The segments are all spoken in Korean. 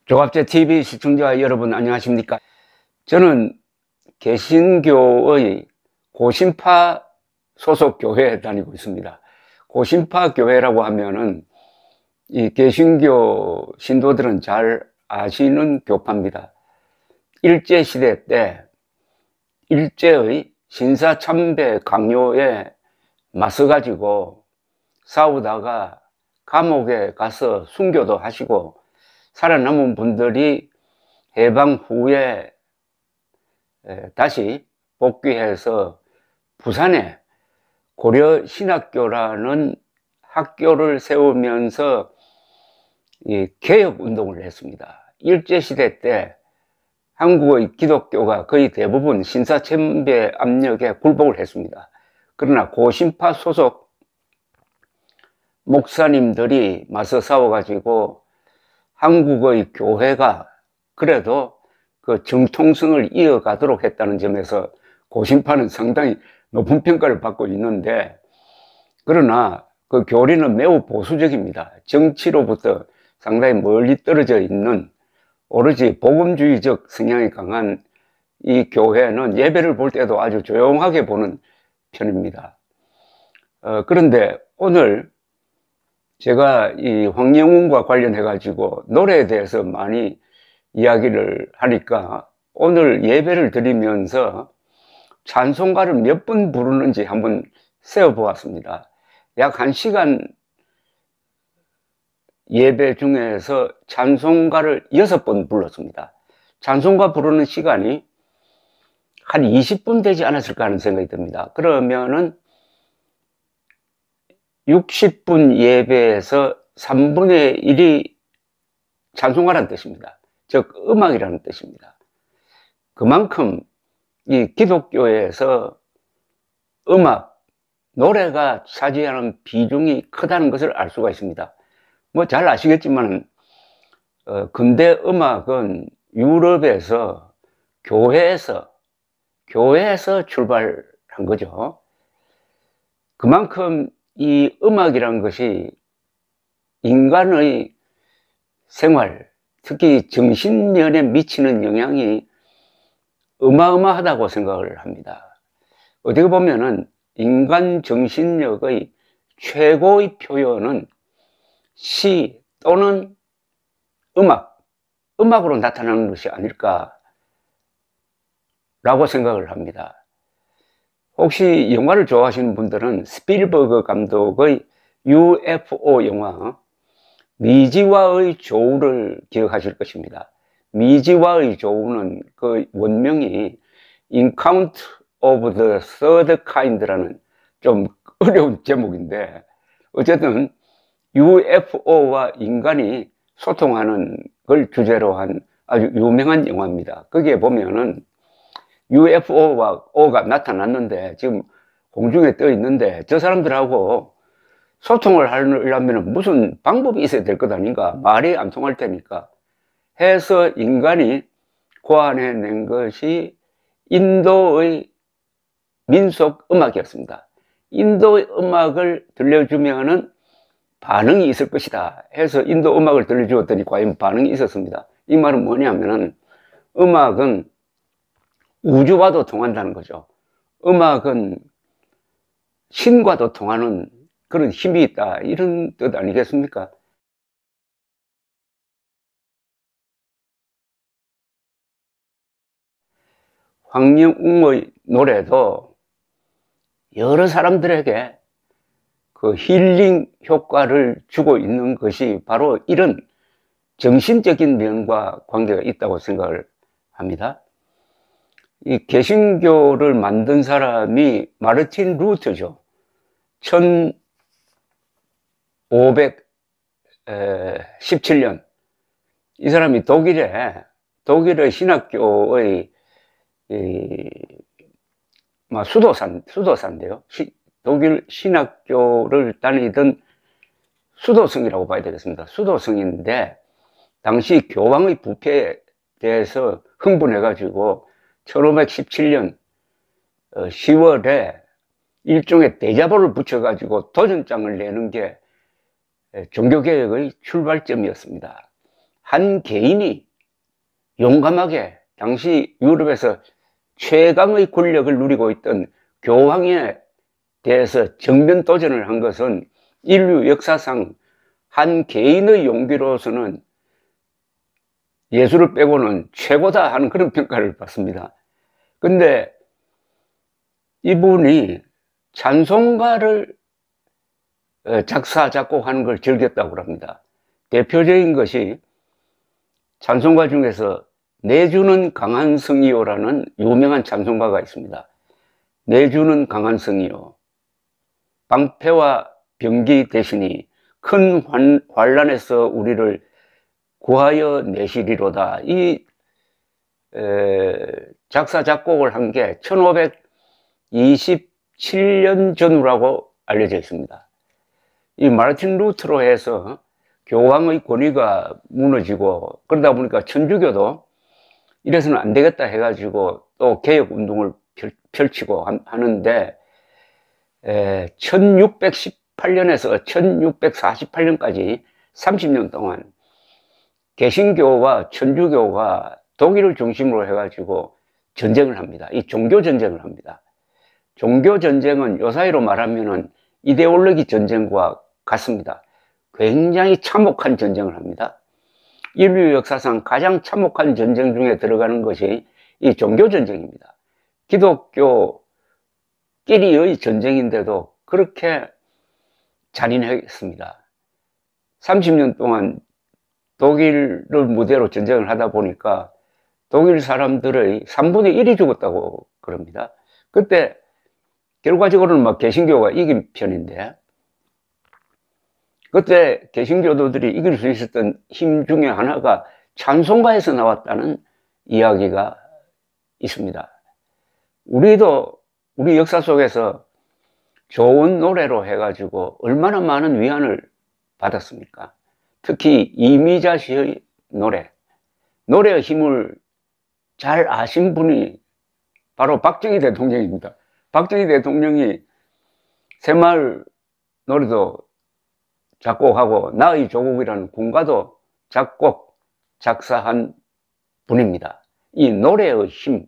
조갑제 TV 시청자 여러분 안녕하십니까? 저는 개신교의 고신파 소속 교회에 다니고 있습니다. 고신파 교회라고 하면은 이 개신교 신도들은 잘 아시는 교파입니다. 일제시대 때 일제의 신사참배 강요에 맞서가지고 싸우다가 감옥에 가서 순교도 하시고 살아남은 분들이 해방 후에 다시 복귀해서 부산에 고려신학교라는 학교를 세우면서 개혁운동을 했습니다. 일제시대 때 한국의 기독교가 거의 대부분 신사참배 압력에 굴복을 했습니다. 그러나 고신파 소속 목사님들이 맞서 싸워가지고 한국의 교회가 그래도 그 정통성을 이어가도록 했다는 점에서 고신파는 상당히 높은 평가를 받고 있는데, 그러나 그 교리는 매우 보수적입니다. 정치로부터 상당히 멀리 떨어져 있는 오로지 복음주의적 성향이 강한 이 교회는 예배를 볼 때도 아주 조용하게 보는 편입니다. 그런데 오늘 제가 이 황영훈과 관련해 가지고 노래에 대해서 많이 이야기를 하니까 오늘 예배를 드리면서 찬송가를 몇 번 부르는지 한번 세어 보았습니다. 약 1시간 예배 중에서 찬송가를 6번 불렀습니다. 찬송가 부르는 시간이 한 20분 되지 않았을까 하는 생각이 듭니다. 그러면은 60분 예배에서 3분의 1이 찬송가라는 뜻입니다. 즉 음악이라는 뜻입니다. 그만큼 이 기독교에서 음악, 노래가 차지하는 비중이 크다는 것을 알 수가 있습니다. 뭐 잘 아시겠지만 근대 음악은 유럽에서 교회에서 출발한 거죠. 그만큼 이 음악이란 것이 인간의 생활, 특히 정신면에 미치는 영향이 어마어마하다고 생각을 합니다. 어떻게 보면은 인간 정신력의 최고의 표현은 시 또는 음악으로 나타나는 것이 아닐까라고 생각을 합니다. 혹시 영화를 좋아하시는 분들은 스필버그 감독의 UFO 영화 미지와의 조우를 기억하실 것입니다. 미지와의 조우는 그 원명이 Encounter of the Third Kind라는 좀 어려운 제목인데, 어쨌든 UFO와 인간이 소통하는 걸 주제로 한 아주 유명한 영화입니다. 거기에 보면은 UFO가 나타났는데 지금 공중에 떠 있는데 저 사람들하고 소통을 하려면 무슨 방법이 있어야 될 것 아닌가, 말이 안 통할 테니까 해서 인간이 고안해낸 것이 인도의 민속 음악이었습니다. 인도의 음악을 들려주면은 반응이 있을 것이다 해서 인도 음악을 들려주었더니 과연 반응이 있었습니다. 이 말은 뭐냐면은 음악은 우주와도 통한다는 거죠. 음악은 신과도 통하는 그런 힘이 있다, 이런 뜻 아니겠습니까? 황영웅의 노래도 여러 사람들에게 그 힐링 효과를 주고 있는 것이 바로 이런 정신적인 면과 관계가 있다고 생각을 합니다. 이 개신교를 만든 사람이 마르틴 루터죠. 1517년 이 사람이 독일의 신학교의 수도사인데요. 독일 신학교를 다니던 수도승이라고 봐야 되겠습니다. 수도승인데 당시 교황의 부패에 대해서 흥분해가지고 1517년 10월에 일종의 대자보를 붙여가지고 도전장을 내는 게 종교개혁의 출발점이었습니다. 한 개인이 용감하게 당시 유럽에서 최강의 권력을 누리고 있던 교황에 대해서 정면 도전을 한 것은 인류 역사상 한 개인의 용기로서는 예수를 빼고는 최고다 하는 그런 평가를 받습니다. 근데 이분이 찬송가를 작사, 작곡하는 걸 즐겼다고 합니다. 대표적인 것이 찬송가 중에서 내주는 강한 성이요라는 유명한 찬송가가 있습니다. 내주는 강한 성이요. 방패와 병기 대신이 큰 환란에서 우리를 구하여 내시리로다. 이 작사, 작곡을 한 게 1527년 전후라고 알려져 있습니다. 이 마르틴 루터로 해서 교황의 권위가 무너지고 그러다 보니까 천주교도 이래서는 안 되겠다 해가지고 또 개혁운동을 펼치고 하는데 1618년에서 1648년까지 30년 동안 개신교와 천주교가 독일을 중심으로 해가지고 전쟁을 합니다. 이 종교전쟁을 합니다. 종교전쟁은 요사이로 말하면은 이데올로기 전쟁과 같습니다. 굉장히 참혹한 전쟁을 합니다. 인류 역사상 가장 참혹한 전쟁 중에 들어가는 것이 이 종교전쟁입니다. 기독교끼리의 전쟁인데도 그렇게 잔인했습니다. 30년 동안 독일을 무대로 전쟁을 하다 보니까 독일 사람들의 3분의 1이 죽었다고 그럽니다. 그때 결과적으로는 막 개신교가 이긴 편인데, 그때 개신교도들이 이길 수 있었던 힘 중에 하나가 찬송가에서 나왔다는 이야기가 있습니다. 우리도 우리 역사 속에서 좋은 노래로 해가지고 얼마나 많은 위안을 받았습니까? 특히 이미자 씨의 노래의 힘을 잘 아신 분이 바로 박정희 대통령입니다. 박정희 대통령이 새마을 노래도 작곡하고 나의 조국이라는 군가도 작곡, 작사한 분입니다. 이 노래의 힘은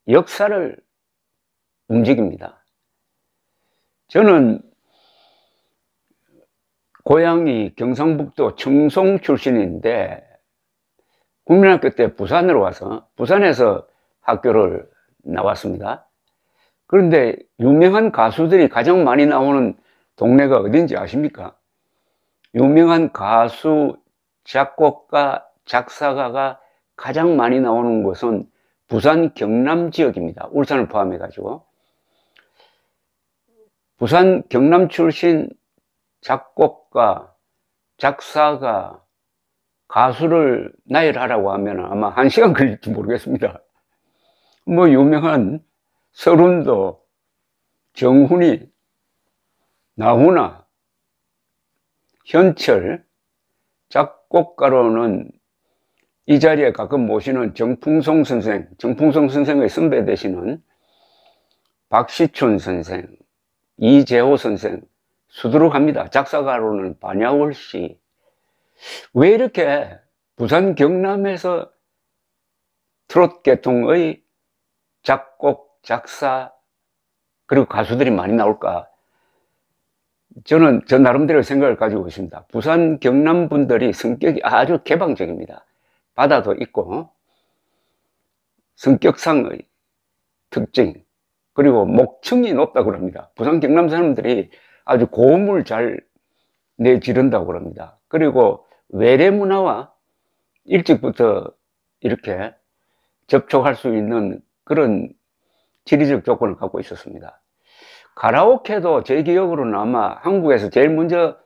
역사를 움직입니다. 저는 고향이 경상북도 청송 출신인데 국민학교 때 부산으로 와서 부산에서 학교를 나왔습니다. 그런데 유명한 가수들이 가장 많이 나오는 동네가 어딘지 아십니까? 유명한 가수, 작곡가, 작사가가 가장 많이 나오는 곳은 부산 경남 지역입니다. 울산을 포함해 가지고. 부산 경남 출신 작곡가, 작사가, 가수를 나열하라고 하면 아마 1시간 걸릴지 모르겠습니다. 뭐 유명한 서른도, 정훈이, 나훈아, 현철, 작곡가로는 이 자리에 가끔 모시는 정풍송 선생의 선배 되시는 박시춘 선생, 이재호 선생 수두룩합니다. 작사가로는 반야월 씨. 왜 이렇게 부산 경남에서 트롯 계통의 작곡, 작사 그리고 가수들이 많이 나올까? 저는 저 나름대로 생각을 가지고 있습니다. 부산 경남 분들이 성격이 아주 개방적입니다. 바다도 있고 성격상의 특징 그리고 목청이 높다고 합니다. 부산 경남 사람들이 아주 고음을 잘 내지른다고 합니다. 그리고 외래 문화와 일찍부터 이렇게 접촉할 수 있는 그런 지리적 조건을 갖고 있었습니다. 가라오케도 제 기억으로는 아마 한국에서 제일 먼저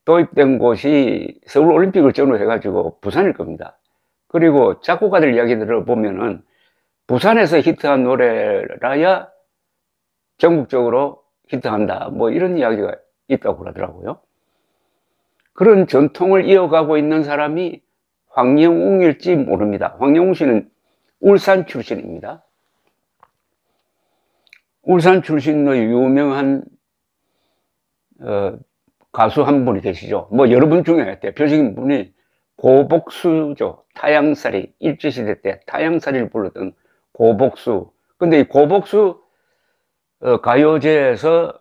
도입된 곳이 서울올림픽을 전후해 가지고 부산일 겁니다. 그리고 작곡가들 이야기 들어보면은 부산에서 히트한 노래라야 전국적으로 히트한다 뭐 이런 이야기가 있다고 그러더라고요. 그런 전통을 이어가고 있는 사람이 황영웅일지 모릅니다. 황영웅 씨는 울산 출신입니다. 울산 출신의 유명한 가수 한 분이 계시죠. 뭐 여러분 중에 대표적인 분이 고복수죠. 타양살이, 일제시대 때 타양살이를 불렀던 고복수. 근데 이 고복수 가요제에서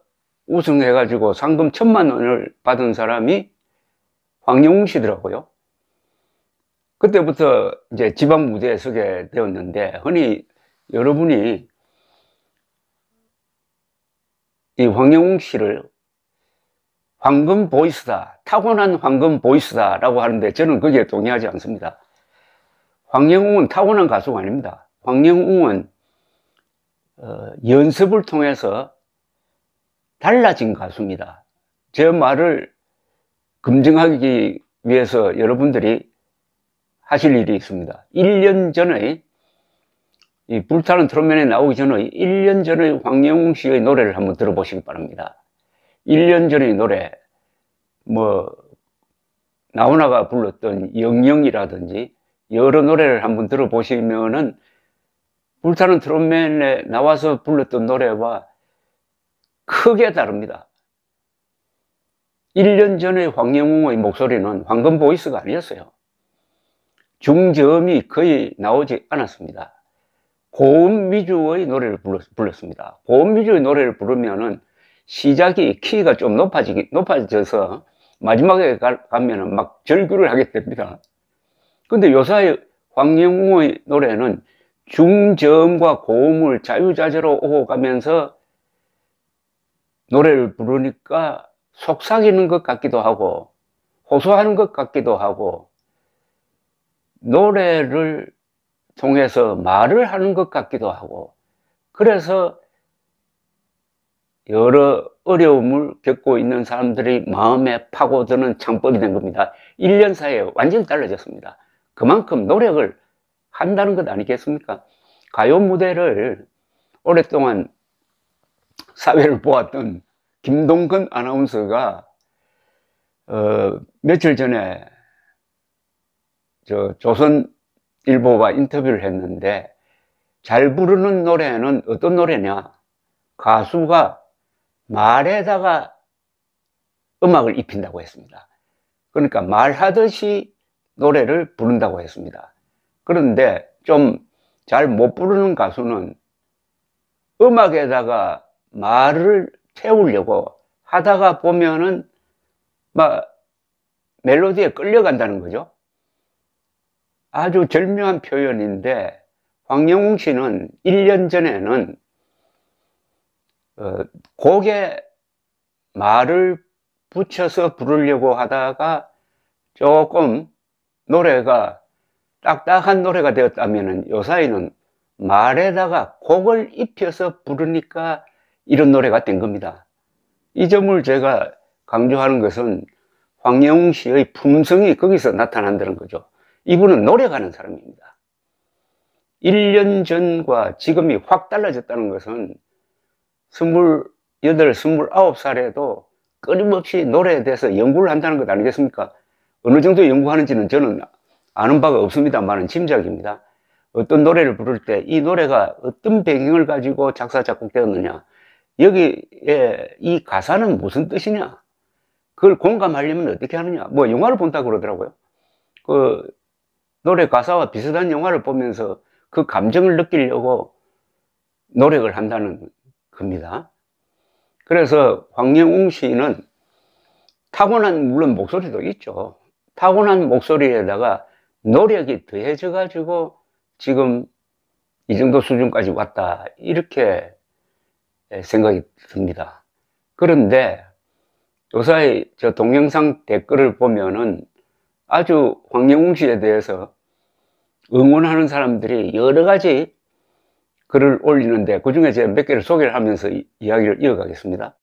우승해가지고 상금 1,000만 원을 받은 사람이 황영웅 씨더라고요. 그때부터 이제 지방 무대에 서게 되었는데, 흔히 여러분이 이 황영웅 씨를 황금 보이스다, 타고난 황금 보이스다 라고 하는데 저는 거기에 동의하지 않습니다. 황영웅은 타고난 가수가 아닙니다. 황영웅은 연습을 통해서 달라진 가수입니다. 제 말을 검증하기 위해서 여러분들이 하실 일이 있습니다. 1년 전에 이 불타는 트롯맨에 나오기 전에 1년 전의 황영웅 씨의 노래를 한번 들어보시기 바랍니다. 1년 전의 노래, 뭐 나훈아가 불렀던 영영이라든지 여러 노래를 한번 들어보시면은 불타는 트롯맨에 나와서 불렀던 노래와 크게 다릅니다. 1년 전의 황영웅의 목소리는 황금 보이스가 아니었어요. 중저음이 거의 나오지 않았습니다. 고음 위주의 노래를 불렀습니다. 고음 위주의 노래를 부르면은 시작이 키가 좀 높아져서 마지막에 가면은 막 절규를 하게 됩니다. 근데 요사이 황영웅의 노래는 중저음과 고음을 자유자재로 오고 가면서 노래를 부르니까 속삭이는 것 같기도 하고 호소하는 것 같기도 하고 노래를 통해서 말을 하는 것 같기도 하고, 그래서 여러 어려움을 겪고 있는 사람들이 마음에 파고드는 창법이 된 겁니다. 1년 사이에 완전히 달라졌습니다. 그만큼 노력을 한다는 것 아니겠습니까? 가요 무대를 오랫동안 사회를 보았던 김동건 아나운서가 며칠 전에 조선일보와 인터뷰를 했는데, 잘 부르는 노래는 어떤 노래냐? 가수가 말에다가 음악을 입힌다고 했습니다. 그러니까 말하듯이 노래를 부른다고 했습니다. 그런데 좀 잘 못 부르는 가수는 음악에다가 말을 채우려고 하다가 보면은 막 멜로디에 끌려간다는 거죠. 아주 절묘한 표현인데, 황영웅 씨는 1년 전에는 곡에 말을 붙여서 부르려고 하다가 조금 노래가 딱딱한 노래가 되었다면, 요사이는 말에다가 곡을 입혀서 부르니까 이런 노래가 된 겁니다. 이 점을 제가 강조하는 것은 황영웅 씨의 품성이 거기서 나타난다는 거죠. 이분은 노력하는 사람입니다. 1년 전과 지금이 확 달라졌다는 것은 28, 29살에도 끊임없이 노래에 대해서 연구를 한다는 것 아니겠습니까? 어느 정도 연구하는지는 저는 아는 바가 없습니다만은 짐작입니다. 어떤 노래를 부를 때 이 노래가 어떤 배경을 가지고 작사, 작곡되었느냐, 여기에 이 가사는 무슨 뜻이냐, 그걸 공감하려면 어떻게 하느냐, 뭐 영화를 본다고 그러더라고요. 그 노래 가사와 비슷한 영화를 보면서 그 감정을 느끼려고 노력을 한다는 겁니다. 그래서 황영웅 씨는 타고난, 물론 목소리도 있죠. 타고난 목소리에다가 노력이 더해져 가지고 지금 이 정도 수준까지 왔다, 이렇게 생각이 듭니다. 그런데 요사이 저 동영상 댓글을 보면은 아주 황영웅 씨에 대해서 응원하는 사람들이 여러 가지 글을 올리는데, 그 중에 제가 몇 개를 소개를 하면서 이야기를 이어가겠습니다.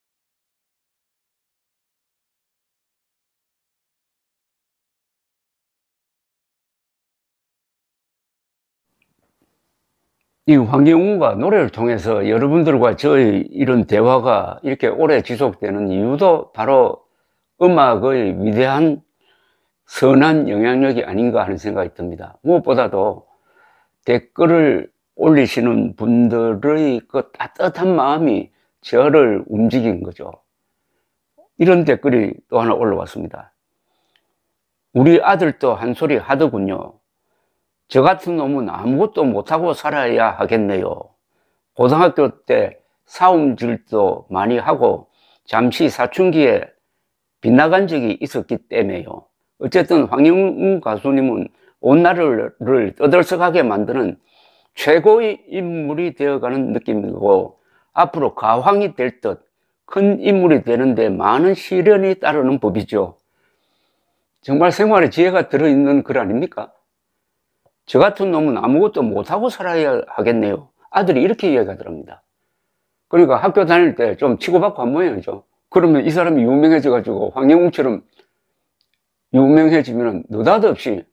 이 황영웅과 노래를 통해서 여러분들과 저의 이런 대화가 이렇게 오래 지속되는 이유도 바로 음악의 위대한 선한 영향력이 아닌가 하는 생각이 듭니다. 무엇보다도 댓글을 올리시는 분들의 그 따뜻한 마음이 저를 움직인 거죠. 이런 댓글이 또 하나 올라왔습니다. 우리 아들도 한 소리 하더군요. 저 같은 놈은 아무것도 못하고 살아야 하겠네요. 고등학교 때 사움질도 많이 하고 잠시 사춘기에 빗나간 적이 있었기 때문에요. 어쨌든 황영웅 가수님은 온 나라를 떠들썩하게 만드는 최고의 인물이 되어가는 느낌이고, 앞으로 가황이 될 듯 큰 인물이 되는데 많은 시련이 따르는 법이죠. 정말 생활에 지혜가 들어있는 글 아닙니까? 저 같은 놈은 아무것도 못하고 살아야 하겠네요. 아들이 이렇게 이야기하더랍니다. 그러니까 학교 다닐 때 좀 치고받고 한 모양이죠. 그러면 이 사람이 유명해져가지고 황영웅처럼 유명해지면 느닷없이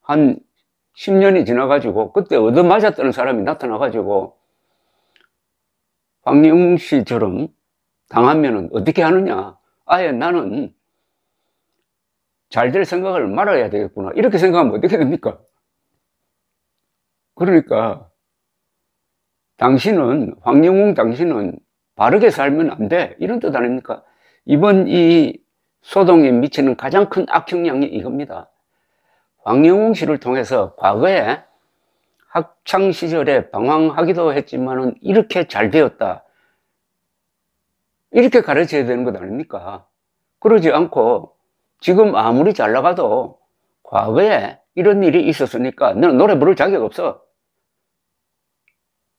한 10년이 지나가지고 그때 얻어맞았다는 사람이 나타나가지고 황영웅 씨처럼 당하면은 어떻게 하느냐. 아예 나는 잘 될 생각을 말아야 되겠구나. 이렇게 생각하면 어떻게 됩니까? 그러니까 황영웅 당신은 바르게 살면 안 돼. 이런 뜻 아닙니까? 이번 이 소동에 미치는 가장 큰 악영향이 이겁니다. 황영웅 씨를 통해서 과거에 학창 시절에 방황하기도 했지만은 이렇게 잘 되었다. 이렇게 가르쳐야 되는 것 아닙니까? 그러지 않고 지금 아무리 잘 나가도 과거에 이런 일이 있었으니까 너는 노래 부를 자격 없어.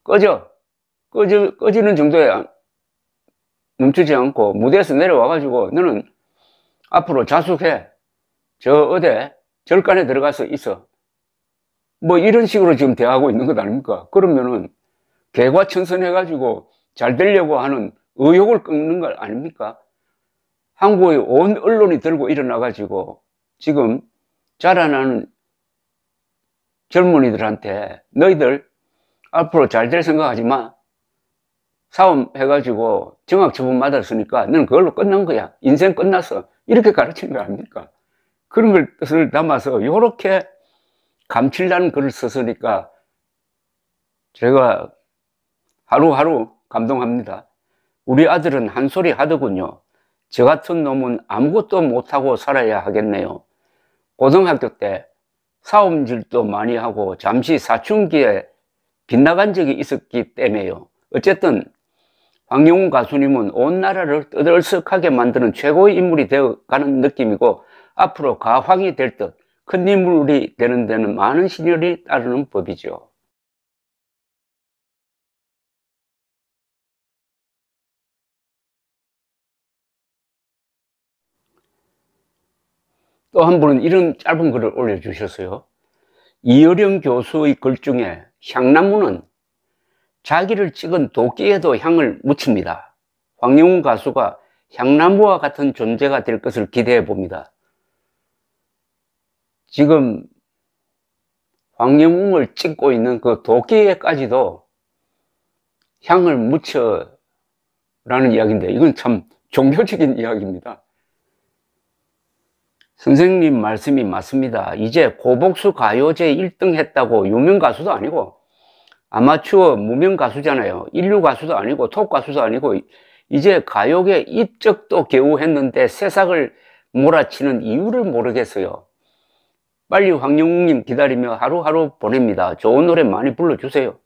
꺼지는 정도에 멈추지 않고 무대에서 내려와가지고 너는 앞으로 자숙해. 저 어디 절간에 들어가서 있어. 뭐 이런 식으로 지금 대하고 있는 것 아닙니까? 그러면은 개과천선해가지고 잘 되려고 하는 의욕을 끊는 것 아닙니까? 한국의 온 언론이 들고 일어나가지고 지금 자라나는 젊은이들한테 너희들 앞으로 잘 될 생각하지 마. 사움 해가지고 정학처분 받았으니까 너는 그걸로 끝난 거야. 인생 끝났어. 이렇게 가르치는 거 아닙니까? 그런 걸 뜻을 담아서 이렇게 감칠라는 글을 썼으니까 제가 하루하루 감동합니다. 우리 아들은 한 소리 하더군요. 저 같은 놈은 아무것도 못하고 살아야 하겠네요. 고등학교 때 사움질도 많이 하고 잠시 사춘기에 빗나간 적이 있었기 때문에요. 어쨌든 황영웅 가수님은 온 나라를 떠들썩하게 만드는 최고의 인물이 되어가는 느낌이고, 앞으로 가황이 될 듯 큰 인물이 되는 데는 많은 시련이 따르는 법이죠. 또 한 분은 이런 짧은 글을 올려주셨어요. 이어령 교수의 글 중에 향나무는 자기를 찍은 도끼에도 향을 묻힙니다. 황영웅 가수가 향나무와 같은 존재가 될 것을 기대해 봅니다. 지금 황영웅을 찍고 있는 그 도끼에까지도 향을 묻혀라는 이야기인데, 이건 참 종교적인 이야기입니다. 선생님 말씀이 맞습니다. 이제 고복수 가요제 1등 했다고 유명 가수도 아니고 아마추어 무명 가수잖아요. 인류 가수도 아니고 톱 가수도 아니고 이제 가요계 입적도 겨우 했는데 새싹을 몰아치는 이유를 모르겠어요. 빨리 황영웅님 기다리며 하루하루 보냅니다. 좋은 노래 많이 불러주세요.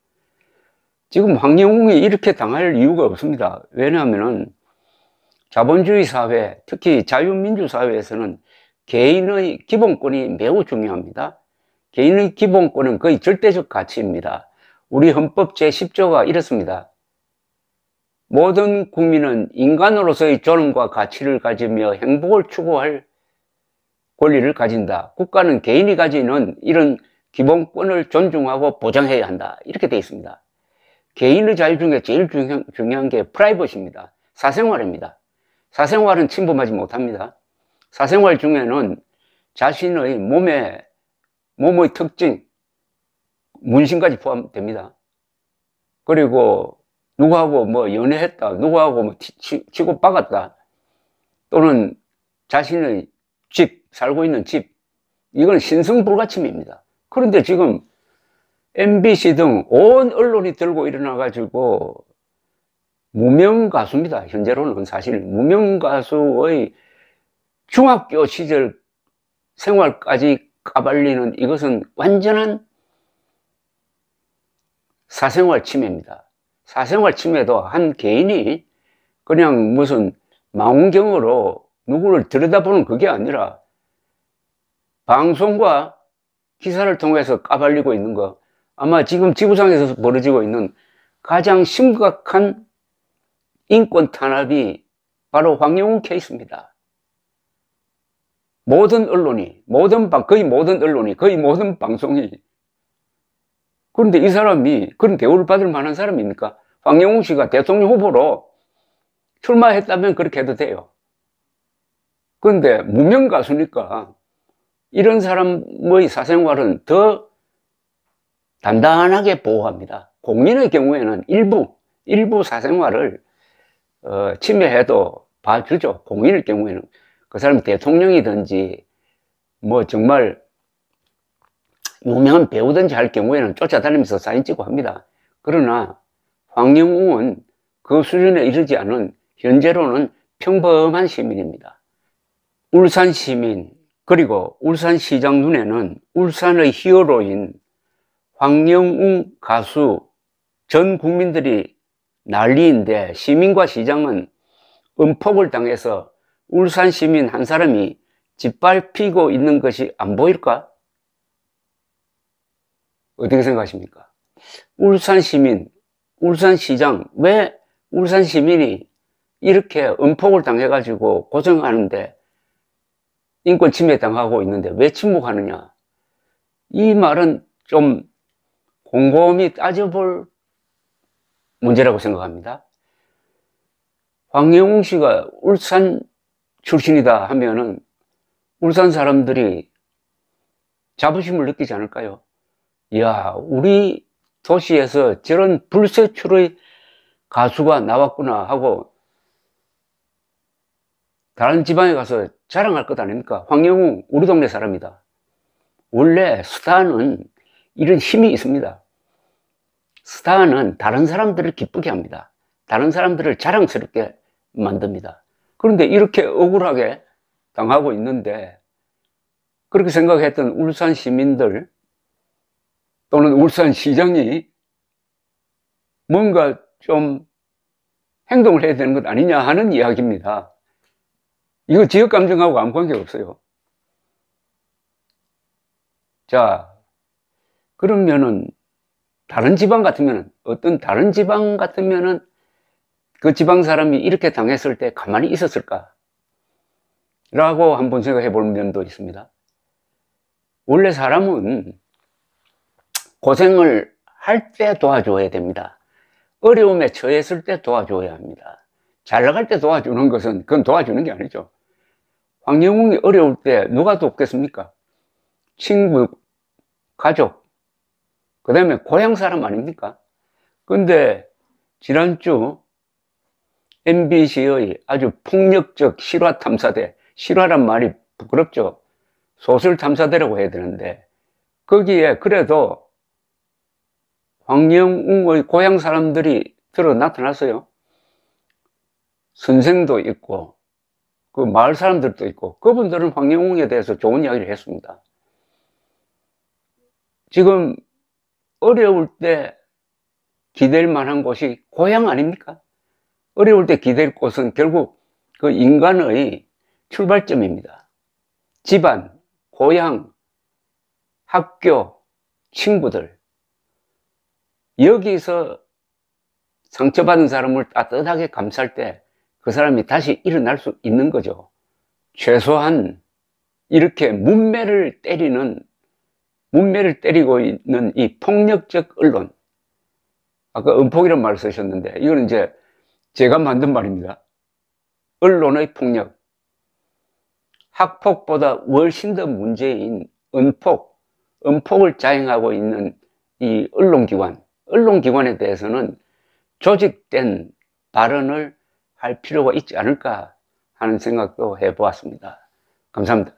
지금 황영웅이 이렇게 당할 이유가 없습니다. 왜냐하면 자본주의 사회, 특히 자유민주 사회에서는 개인의 기본권이 매우 중요합니다. 개인의 기본권은 거의 절대적 가치입니다. 우리 헌법 제10조가 이렇습니다. 모든 국민은 인간으로서의 존엄과 가치를 가지며 행복을 추구할 권리를 가진다. 국가는 개인이 가지는 이런 기본권을 존중하고 보장해야 한다. 이렇게 되어 있습니다. 개인의 자유 중에 제일 중요한 게 프라이버시입니다. 사생활입니다. 사생활은 침범하지 못합니다. 사생활 중에는 자신의 몸의 특징, 문신까지 포함됩니다. 그리고 누구하고 뭐 연애했다, 누구하고 뭐 치고 박았다, 또는 자신의 집, 살고 있는 집, 이건 신성불가침입니다. 그런데 지금 MBC 등 온 언론이 들고 일어나가지고 무명 가수입니다. 현재로는 사실 무명 가수의 중학교 시절 생활까지 까발리는 이것은 완전한 사생활 침해입니다. 사생활 침해도 한 개인이 그냥 무슨 망원경으로 누구를 들여다보는 그게 아니라 방송과 기사를 통해서 까발리고 있는 거, 아마 지금 지구상에서 벌어지고 있는 가장 심각한 인권 탄압이 바로 황영훈 케이스입니다. 모든 언론이, 거의 모든 언론이, 거의 모든 방송이. 그런데 이 사람이 그런 대우를 받을 만한 사람입니까? 황영훈 씨가 대통령 후보로 출마했다면 그렇게 해도 돼요. 그런데 무명 가수니까 이런 사람의 사생활은 더 단단하게 보호합니다. 공인의 경우에는 일부 사생활을 침해해도 봐주죠. 공인의 경우에는 그 사람이 대통령이든지 뭐 정말 유명한 배우든지 할 경우에는 쫓아다니면서 사진 찍고 합니다. 그러나 황영웅은 그 수준에 이르지 않은 현재로는 평범한 시민입니다. 울산 시민, 그리고 울산시장 눈에는 울산의 히어로인 황영웅 가수 전 국민들이 난리인데, 시민과 시장은 음폭을 당해서 울산 시민 한 사람이 짓밟히고 있는 것이 안 보일까? 어떻게 생각하십니까? 울산 시민, 울산 시장, 왜 울산 시민이 이렇게 음폭을 당해가지고 고생하는데, 인권 침해 당하고 있는데 왜 침묵하느냐? 이 말은 좀 곰곰이 따져볼 문제라고 생각합니다. 황영웅 씨가 울산 출신이다 하면은 울산 사람들이 자부심을 느끼지 않을까요? 이야, 우리 도시에서 저런 불세출의 가수가 나왔구나 하고 다른 지방에 가서 자랑할 것 아닙니까? 황영웅 우리 동네 사람이다. 원래 스타는 이런 힘이 있습니다. 스타는 다른 사람들을 기쁘게 합니다. 다른 사람들을 자랑스럽게 만듭니다. 그런데 이렇게 억울하게 당하고 있는데, 그렇게 생각했던 울산 시민들 또는 울산 시장이 뭔가 좀 행동을 해야 되는 것 아니냐 하는 이야기입니다. 이거 지역감정하고 아무 관계가 없어요. 자, 그러면은 다른 지방 같으면은, 어떤 다른 지방 같으면은 그 지방 사람이 이렇게 당했을 때 가만히 있었을까? 라고 한번 생각해 볼 면도 있습니다. 원래 사람은 고생을 할 때 도와줘야 됩니다. 어려움에 처했을 때 도와줘야 합니다. 잘 나갈 때 도와주는 것은 그건 도와주는 게 아니죠. 황영웅이 어려울 때 누가 돕겠습니까? 친구, 가족, 그 다음에 고향 사람 아닙니까? 근데 지난주 MBC의 아주 폭력적 실화 탐사대, 실화란 말이 부끄럽죠. 소설 탐사대라고 해야 되는데, 거기에 그래도 황영웅의 고향 사람들이 들어 나타났어요. 선생도 있고 그 마을 사람들도 있고, 그분들은 황영웅에 대해서 좋은 이야기를 했습니다. 지금 어려울 때 기댈 만한 곳이 고향 아닙니까? 어려울 때 기댈 곳은 결국 그 인간의 출발점입니다. 집안, 고향, 학교, 친구들. 여기서 상처받은 사람을 따뜻하게 감쌀 때 그 사람이 다시 일어날 수 있는 거죠. 최소한 이렇게 문매를 때리고 있는 이 폭력적 언론. 아까 음폭이라는 말을 쓰셨는데, 이거는 이제 제가 만든 말입니다. 언론의 폭력. 학폭보다 훨씬 더 문제인 은폭을 자행하고 있는 이 언론기관에 대해서는 조직된 발언을 할 필요가 있지 않을까 하는 생각도 해보았습니다. 감사합니다.